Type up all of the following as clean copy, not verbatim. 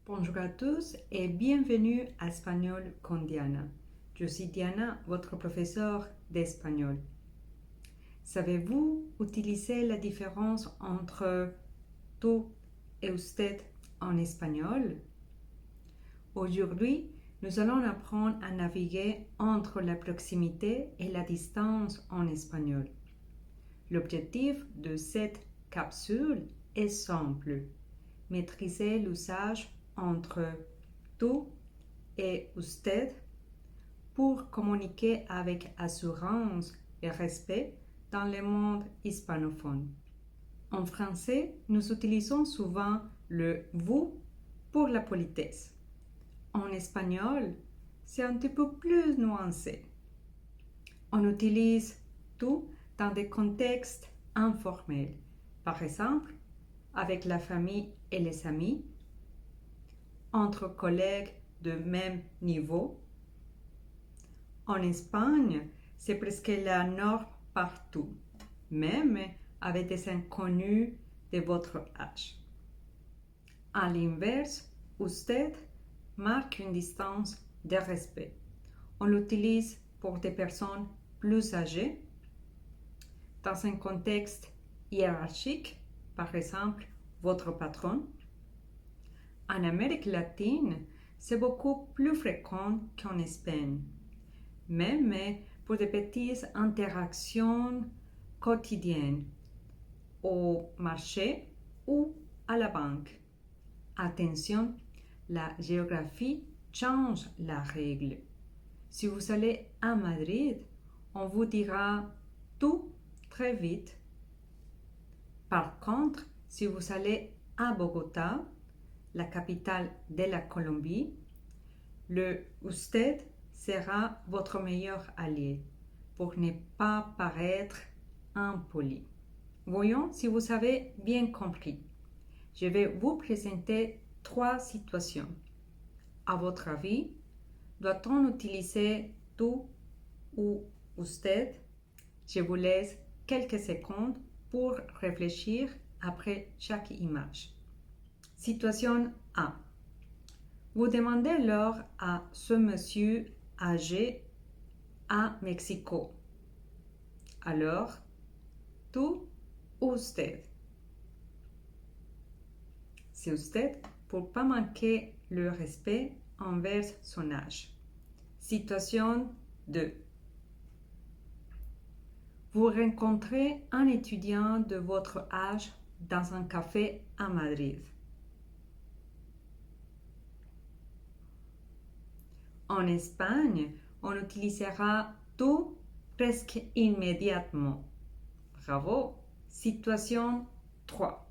Bonjour à tous et bienvenue à Espagnol con Diana. Je suis Diana, votre professeur d'espagnol. Savez-vous utiliser la différence entre tú et usted en espagnol? Aujourd'hui, nous allons apprendre à naviguer entre la proximité et la distance en espagnol. L'objectif de cette capsule est simple. Maîtriser l'usage entre tú et usted pour communiquer avec assurance et respect dans le monde hispanophone. En français, nous utilisons souvent le vous pour la politesse. En espagnol, c'est un petit peu plus nuancé. On utilise tú dans des contextes informels, par exemple avec la famille et les amis, entre collègues de même niveau. En Espagne, c'est presque la norme partout, même avec des inconnus de votre âge. À l'inverse, usted marque une distance de respect. On l'utilise pour des personnes plus âgées, dans un contexte hiérarchique, par exemple votre patron. En Amérique latine, c'est beaucoup plus fréquent qu'en Espagne, même pour des petites interactions quotidiennes au marché ou à la banque. Attention, la géographie change la règle. Si vous allez à Madrid, on vous dira tout très vite. Par contre, si vous allez à Bogota, la capitale de la Colombie, le usted sera votre meilleur allié pour ne pas paraître impoli. Voyons si vous avez bien compris. Je vais vous présenter 3 situations. À votre avis, doit-on utiliser tú ou usted? Je vous laisse quelques secondes pour réfléchir après chaque image. Situation 1. Vous demandez alors à ce monsieur âgé à Mexico. Alors, tú, usted. C'est usted pour pas manquer le respect envers son âge. Situation 2. Vous rencontrez un étudiant de votre âge dans un café à Madrid. En Espagne, on utilisera tú presque immédiatement. Bravo! Situation 3.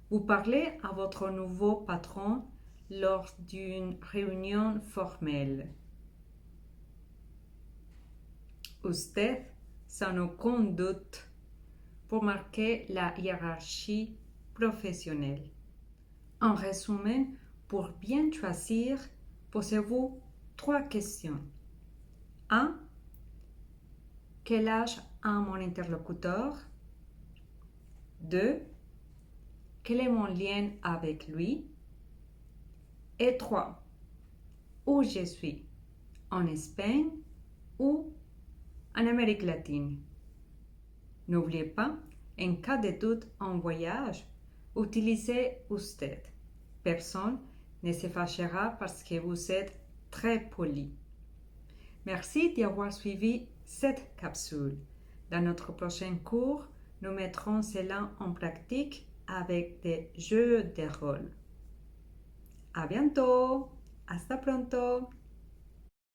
Vous parlez à votre nouveau patron lors d'une réunion formelle. Usted, sans aucun doute, pour marquer la hiérarchie professionnelle. En résumé, pour bien choisir, posez-vous 3 questions. 1. Quel âge a mon interlocuteur? 2. Quel est mon lien avec lui? Et 3. Où je suis? En Espagne ou en Amérique latine? N'oubliez pas, en cas de doute en voyage, utilisez usted. Personne ne se fâchera parce que vous êtes très poli. Merci d'avoir suivi cette capsule. Dans notre prochain cours, nous mettrons cela en pratique avec des jeux de rôle. À bientôt! Hasta pronto!